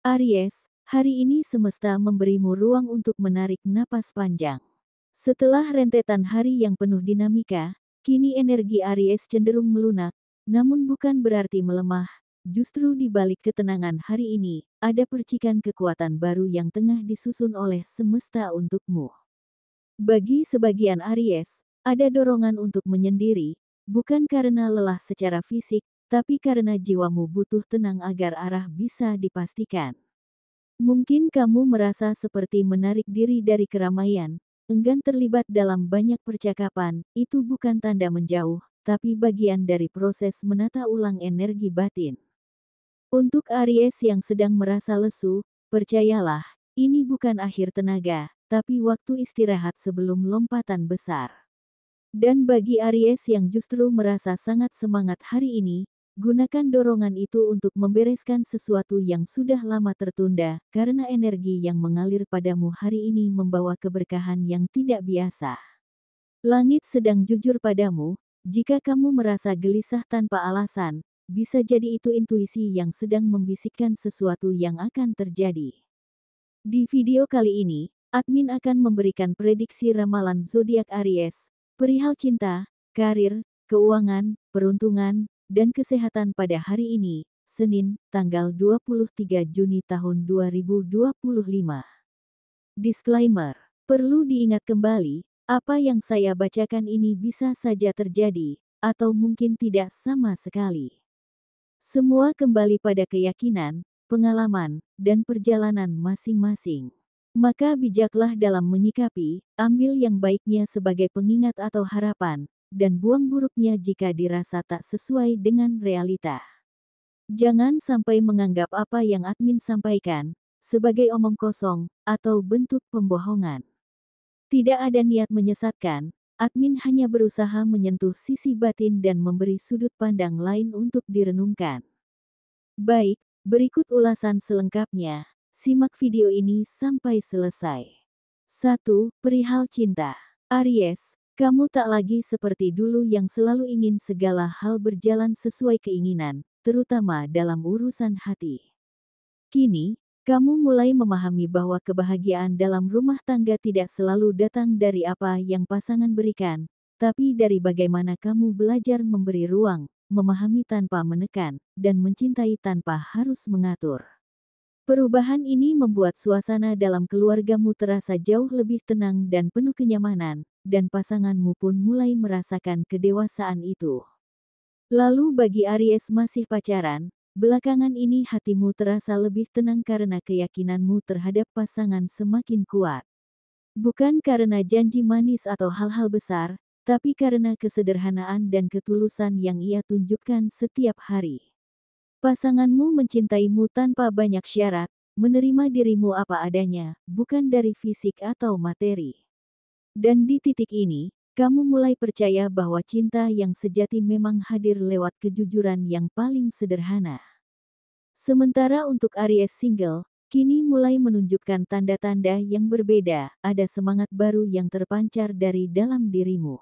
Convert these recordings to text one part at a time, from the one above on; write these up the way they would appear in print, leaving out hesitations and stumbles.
Aries, hari ini semesta memberimu ruang untuk menarik napas panjang. Setelah rentetan hari yang penuh dinamika, kini energi Aries cenderung melunak, namun bukan berarti melemah. Justru di balik ketenangan hari ini, ada percikan kekuatan baru yang tengah disusun oleh semesta untukmu. Bagi sebagian Aries, ada dorongan untuk menyendiri, bukan karena lelah secara fisik, tapi karena jiwamu butuh tenang agar arah bisa dipastikan. Mungkin kamu merasa seperti menarik diri dari keramaian, enggan terlibat dalam banyak percakapan. Itu bukan tanda menjauh, tapi bagian dari proses menata ulang energi batin. Untuk Aries yang sedang merasa lesu, percayalah, ini bukan akhir tenaga, tapi waktu istirahat sebelum lompatan besar. Dan bagi Aries yang justru merasa sangat semangat hari ini, gunakan dorongan itu untuk membereskan sesuatu yang sudah lama tertunda, karena energi yang mengalir padamu hari ini membawa keberkahan yang tidak biasa. Langit sedang jujur padamu, jika kamu merasa gelisah tanpa alasan, bisa jadi itu intuisi yang sedang membisikkan sesuatu yang akan terjadi. Di video kali ini, admin akan memberikan prediksi ramalan zodiak Aries, perihal cinta, karir, keuangan, peruntungan, dan kesehatan pada hari ini, Senin, tanggal 23 Juni tahun 2025. Disclaimer. Perlu diingat kembali, apa yang saya bacakan ini bisa saja terjadi, atau mungkin tidak sama sekali. Semua kembali pada keyakinan, pengalaman, dan perjalanan masing-masing. Maka bijaklah dalam menyikapi, ambil yang baiknya sebagai pengingat atau harapan, dan buang buruknya jika dirasa tak sesuai dengan realita. Jangan sampai menganggap apa yang admin sampaikan sebagai omong kosong atau bentuk pembohongan. Tidak ada niat menyesatkan, admin hanya berusaha menyentuh sisi batin dan memberi sudut pandang lain untuk direnungkan. Baik, berikut ulasan selengkapnya. Simak video ini sampai selesai. 1. Perihal cinta. Aries, kamu tak lagi seperti dulu yang selalu ingin segala hal berjalan sesuai keinginan, terutama dalam urusan hati. Kini, kamu mulai memahami bahwa kebahagiaan dalam rumah tangga tidak selalu datang dari apa yang pasangan berikan, tapi dari bagaimana kamu belajar memberi ruang, memahami tanpa menekan, dan mencintai tanpa harus mengatur. Perubahan ini membuat suasana dalam keluargamu terasa jauh lebih tenang dan penuh kenyamanan, dan pasanganmu pun mulai merasakan kedewasaan itu. Lalu bagi Aries masih pacaran, belakangan ini hatimu terasa lebih tenang karena keyakinanmu terhadap pasangan semakin kuat. Bukan karena janji manis atau hal-hal besar, tapi karena kesederhanaan dan ketulusan yang ia tunjukkan setiap hari. Pasanganmu mencintaimu tanpa banyak syarat, menerima dirimu apa adanya, bukan dari fisik atau materi. Dan di titik ini, kamu mulai percaya bahwa cinta yang sejati memang hadir lewat kejujuran yang paling sederhana. Sementara untuk Aries single, kini mulai menunjukkan tanda-tanda yang berbeda, ada semangat baru yang terpancar dari dalam dirimu.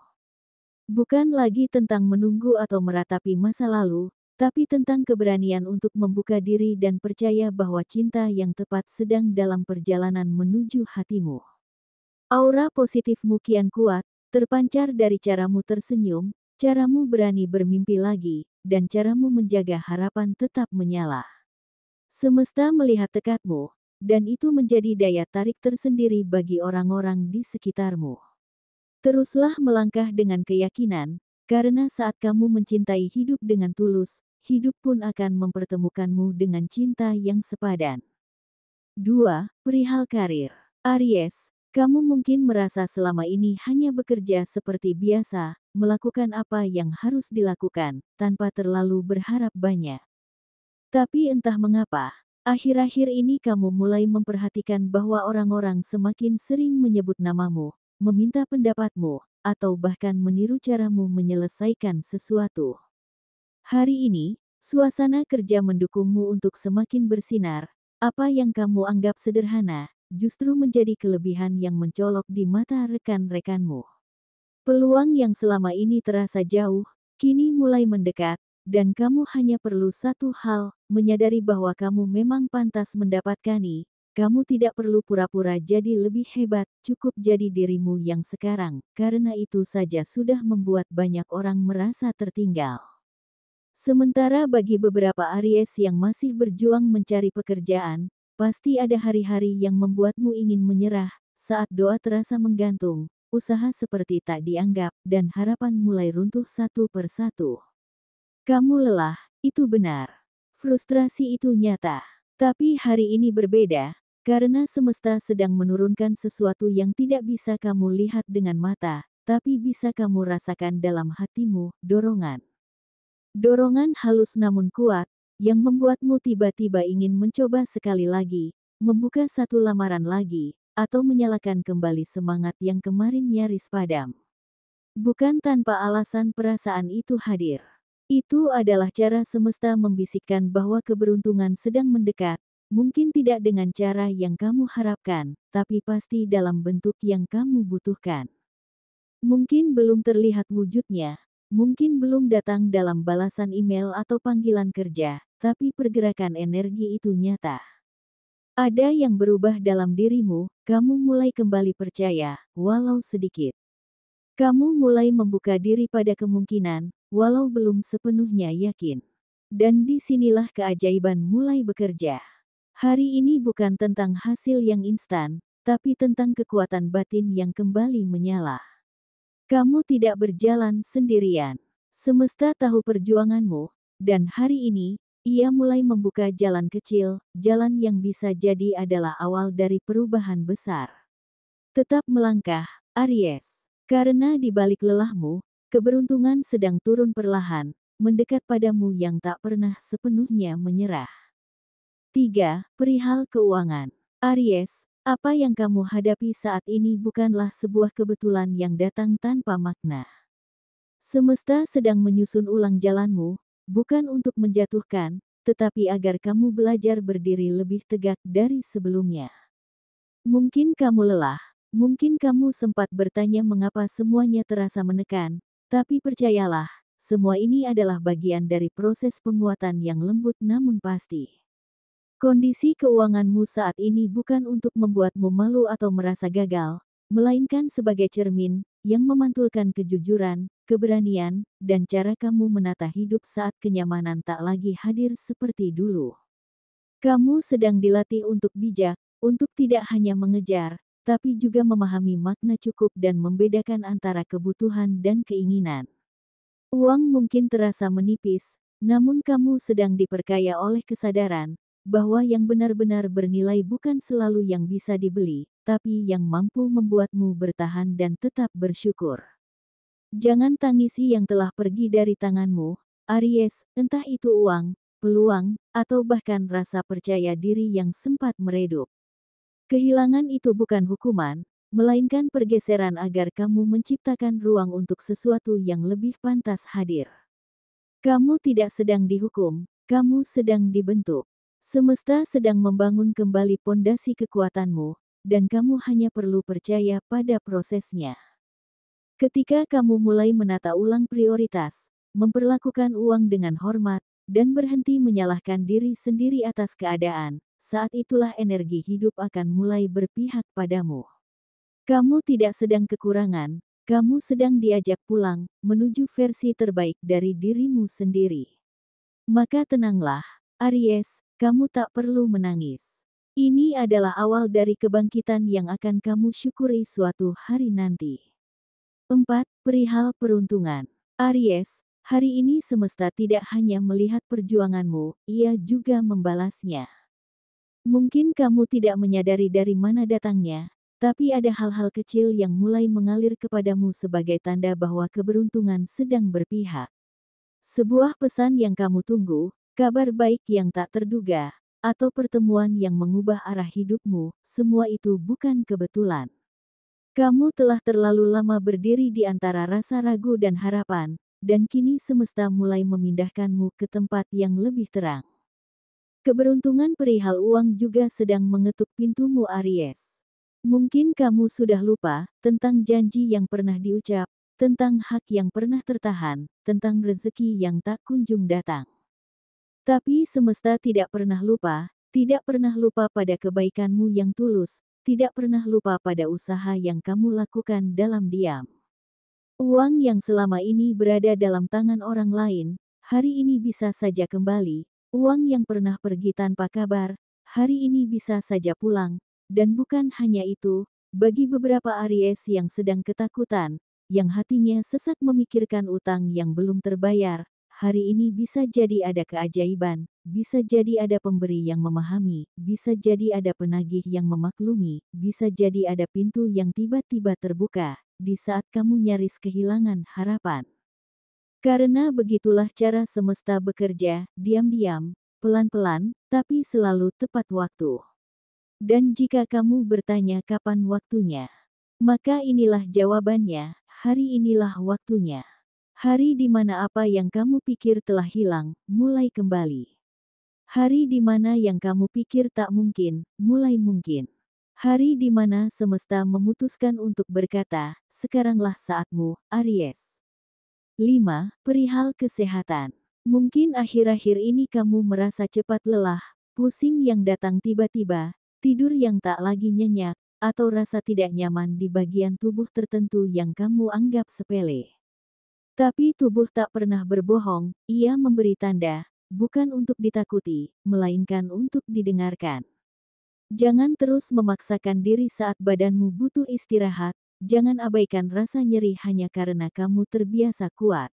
Bukan lagi tentang menunggu atau meratapi masa lalu, tapi tentang keberanian untuk membuka diri dan percaya bahwa cinta yang tepat sedang dalam perjalanan menuju hatimu. Aura positifmu kian kuat, terpancar dari caramu tersenyum, caramu berani bermimpi lagi, dan caramu menjaga harapan tetap menyala. Semesta melihat tekadmu, dan itu menjadi daya tarik tersendiri bagi orang-orang di sekitarmu. Teruslah melangkah dengan keyakinan, karena saat kamu mencintai hidup dengan tulus, hidup pun akan mempertemukanmu dengan cinta yang sepadan. 2. Perihal karir. Aries, kamu mungkin merasa selama ini hanya bekerja seperti biasa, melakukan apa yang harus dilakukan, tanpa terlalu berharap banyak. Tapi entah mengapa, akhir-akhir ini kamu mulai memperhatikan bahwa orang-orang semakin sering menyebut namamu, meminta pendapatmu, atau bahkan meniru caramu menyelesaikan sesuatu. Hari ini, suasana kerja mendukungmu untuk semakin bersinar. Apa yang kamu anggap sederhana, justru menjadi kelebihan yang mencolok di mata rekan-rekanmu. Peluang yang selama ini terasa jauh, kini mulai mendekat, dan kamu hanya perlu satu hal, menyadari bahwa kamu memang pantas mendapatkannya. Kamu tidak perlu pura-pura jadi lebih hebat, cukup jadi dirimu yang sekarang, karena itu saja sudah membuat banyak orang merasa tertinggal. Sementara bagi beberapa Aries yang masih berjuang mencari pekerjaan, pasti ada hari-hari yang membuatmu ingin menyerah, saat doa terasa menggantung, usaha seperti tak dianggap, dan harapan mulai runtuh satu persatu. Kamu lelah, itu benar. Frustrasi itu nyata. Tapi hari ini berbeda, karena semesta sedang menurunkan sesuatu yang tidak bisa kamu lihat dengan mata, tapi bisa kamu rasakan dalam hatimu, dorongan. Dorongan halus namun kuat, yang membuatmu tiba-tiba ingin mencoba sekali lagi, membuka satu lamaran lagi, atau menyalakan kembali semangat yang kemarin nyaris padam. Bukan tanpa alasan perasaan itu hadir. Itu adalah cara semesta membisikkan bahwa keberuntungan sedang mendekat, mungkin tidak dengan cara yang kamu harapkan, tapi pasti dalam bentuk yang kamu butuhkan. Mungkin belum terlihat wujudnya, mungkin belum datang dalam balasan email atau panggilan kerja, tapi pergerakan energi itu nyata. Ada yang berubah dalam dirimu, kamu mulai kembali percaya, walau sedikit. Kamu mulai membuka diri pada kemungkinan, walau belum sepenuhnya yakin. Dan disinilah keajaiban mulai bekerja. Hari ini bukan tentang hasil yang instan, tapi tentang kekuatan batin yang kembali menyala. Kamu tidak berjalan sendirian. Semesta tahu perjuanganmu, dan hari ini, ia mulai membuka jalan kecil, jalan yang bisa jadi adalah awal dari perubahan besar. Tetap melangkah, Aries. Karena di balik lelahmu, keberuntungan sedang turun perlahan, mendekat padamu yang tak pernah sepenuhnya menyerah. 3. Perihal keuangan. Aries, apa yang kamu hadapi saat ini bukanlah sebuah kebetulan yang datang tanpa makna. Semesta sedang menyusun ulang jalanmu, bukan untuk menjatuhkan, tetapi agar kamu belajar berdiri lebih tegak dari sebelumnya. Mungkin kamu lelah, mungkin kamu sempat bertanya mengapa semuanya terasa menekan, tapi percayalah, semua ini adalah bagian dari proses penguatan yang lembut namun pasti. Kondisi keuanganmu saat ini bukan untuk membuatmu malu atau merasa gagal, melainkan sebagai cermin yang memantulkan kejujuran, keberanian, dan cara kamu menata hidup saat kenyamanan tak lagi hadir seperti dulu. Kamu sedang dilatih untuk bijak, untuk tidak hanya mengejar, tapi juga memahami makna cukup dan membedakan antara kebutuhan dan keinginan. Uang mungkin terasa menipis, namun kamu sedang diperkaya oleh kesadaran bahwa yang benar-benar bernilai bukan selalu yang bisa dibeli, tapi yang mampu membuatmu bertahan dan tetap bersyukur. Jangan tangisi yang telah pergi dari tanganmu, Aries, entah itu uang, peluang, atau bahkan rasa percaya diri yang sempat meredup. Kehilangan itu bukan hukuman, melainkan pergeseran agar kamu menciptakan ruang untuk sesuatu yang lebih pantas hadir. Kamu tidak sedang dihukum, kamu sedang dibentuk. Semesta sedang membangun kembali pondasi kekuatanmu, dan kamu hanya perlu percaya pada prosesnya. Ketika kamu mulai menata ulang prioritas, memperlakukan uang dengan hormat, dan berhenti menyalahkan diri sendiri atas keadaan, saat itulah energi hidup akan mulai berpihak padamu. Kamu tidak sedang kekurangan, kamu sedang diajak pulang, menuju versi terbaik dari dirimu sendiri. Maka tenanglah, Aries, kamu tak perlu menangis. Ini adalah awal dari kebangkitan yang akan kamu syukuri suatu hari nanti. 4. Perihal peruntungan. Aries, hari ini semesta tidak hanya melihat perjuanganmu, ia juga membalasnya. Mungkin kamu tidak menyadari dari mana datangnya, tapi ada hal-hal kecil yang mulai mengalir kepadamu sebagai tanda bahwa keberuntungan sedang berpihak. Sebuah pesan yang kamu tunggu, kabar baik yang tak terduga, atau pertemuan yang mengubah arah hidupmu, semua itu bukan kebetulan. Kamu telah terlalu lama berdiri di antara rasa ragu dan harapan, dan kini semesta mulai memindahkanmu ke tempat yang lebih terang. Keberuntungan perihal uang juga sedang mengetuk pintumu, Aries. Mungkin kamu sudah lupa tentang janji yang pernah diucap, tentang hak yang pernah tertahan, tentang rezeki yang tak kunjung datang. Tapi semesta tidak pernah lupa pada kebaikanmu yang tulus, tidak pernah lupa pada usaha yang kamu lakukan dalam diam. Uang yang selama ini berada dalam tangan orang lain, hari ini bisa saja kembali. Uang yang pernah pergi tanpa kabar, hari ini bisa saja pulang. Dan bukan hanya itu, bagi beberapa Aries yang sedang ketakutan, yang hatinya sesak memikirkan utang yang belum terbayar, hari ini bisa jadi ada keajaiban, bisa jadi ada pemberi yang memahami, bisa jadi ada penagih yang memaklumi, bisa jadi ada pintu yang tiba-tiba terbuka, di saat kamu nyaris kehilangan harapan. Karena begitulah cara semesta bekerja, diam-diam, pelan-pelan, tapi selalu tepat waktu. Dan jika kamu bertanya kapan waktunya, maka inilah jawabannya, hari inilah waktunya. Hari di mana apa yang kamu pikir telah hilang, mulai kembali. Hari di mana yang kamu pikir tak mungkin, mulai mungkin. Hari di mana semesta memutuskan untuk berkata, sekaranglah saatmu, Aries. 5. Perihal kesehatan. Mungkin akhir-akhir ini kamu merasa cepat lelah, pusing yang datang tiba-tiba, tidur yang tak lagi nyenyak, atau rasa tidak nyaman di bagian tubuh tertentu yang kamu anggap sepele. Tapi tubuh tak pernah berbohong, ia memberi tanda, bukan untuk ditakuti, melainkan untuk didengarkan. Jangan terus memaksakan diri saat badanmu butuh istirahat, jangan abaikan rasa nyeri hanya karena kamu terbiasa kuat.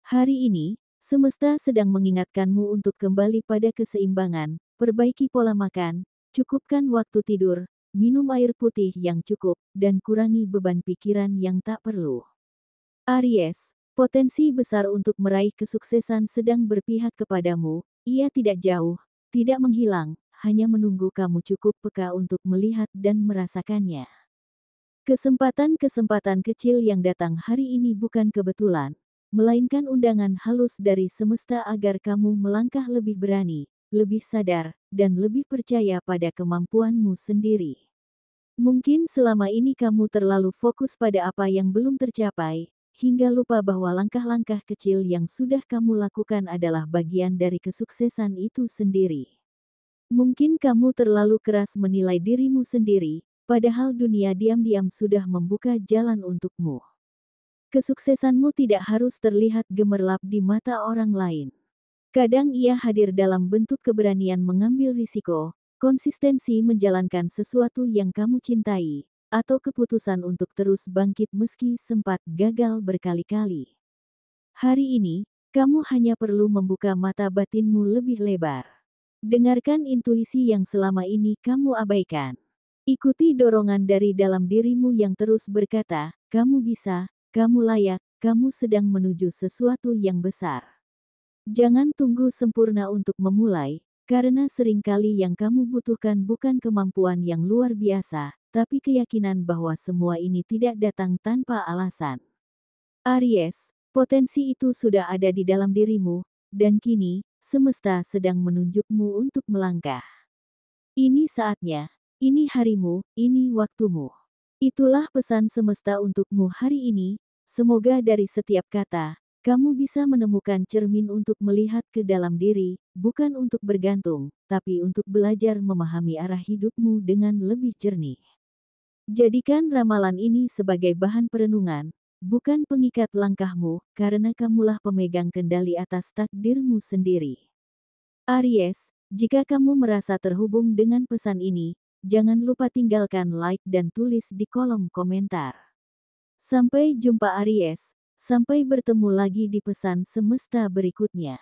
Hari ini, semesta sedang mengingatkanmu untuk kembali pada keseimbangan, perbaiki pola makan, cukupkan waktu tidur, minum air putih yang cukup, dan kurangi beban pikiran yang tak perlu. Aries, potensi besar untuk meraih kesuksesan sedang berpihak kepadamu, ia tidak jauh, tidak menghilang, hanya menunggu kamu cukup peka untuk melihat dan merasakannya. Kesempatan-kesempatan kecil yang datang hari ini bukan kebetulan, melainkan undangan halus dari semesta agar kamu melangkah lebih berani, lebih sadar, dan lebih percaya pada kemampuanmu sendiri. Mungkin selama ini kamu terlalu fokus pada apa yang belum tercapai, hingga lupa bahwa langkah-langkah kecil yang sudah kamu lakukan adalah bagian dari kesuksesan itu sendiri. Mungkin kamu terlalu keras menilai dirimu sendiri, padahal dunia diam-diam sudah membuka jalan untukmu. Kesuksesanmu tidak harus terlihat gemerlap di mata orang lain. Kadang ia hadir dalam bentuk keberanian mengambil risiko, konsistensi menjalankan sesuatu yang kamu cintai, atau keputusan untuk terus bangkit meski sempat gagal berkali-kali. Hari ini, kamu hanya perlu membuka mata batinmu lebih lebar. Dengarkan intuisi yang selama ini kamu abaikan. Ikuti dorongan dari dalam dirimu yang terus berkata, kamu bisa, kamu layak, kamu sedang menuju sesuatu yang besar. Jangan tunggu sempurna untuk memulai, karena seringkali yang kamu butuhkan bukan kemampuan yang luar biasa, tapi keyakinan bahwa semua ini tidak datang tanpa alasan. Aries, potensi itu sudah ada di dalam dirimu, dan kini, semesta sedang menunjukmu untuk melangkah. Ini saatnya, ini harimu, ini waktumu. Itulah pesan semesta untukmu hari ini, semoga dari setiap kata, kamu bisa menemukan cermin untuk melihat ke dalam diri, bukan untuk bergantung, tapi untuk belajar memahami arah hidupmu dengan lebih jernih. Jadikan ramalan ini sebagai bahan perenungan, bukan pengikat langkahmu, karena kamulah pemegang kendali atas takdirmu sendiri. Aries, jika kamu merasa terhubung dengan pesan ini, jangan lupa tinggalkan like dan tulis di kolom komentar. Sampai jumpa Aries, sampai bertemu lagi di pesan semesta berikutnya.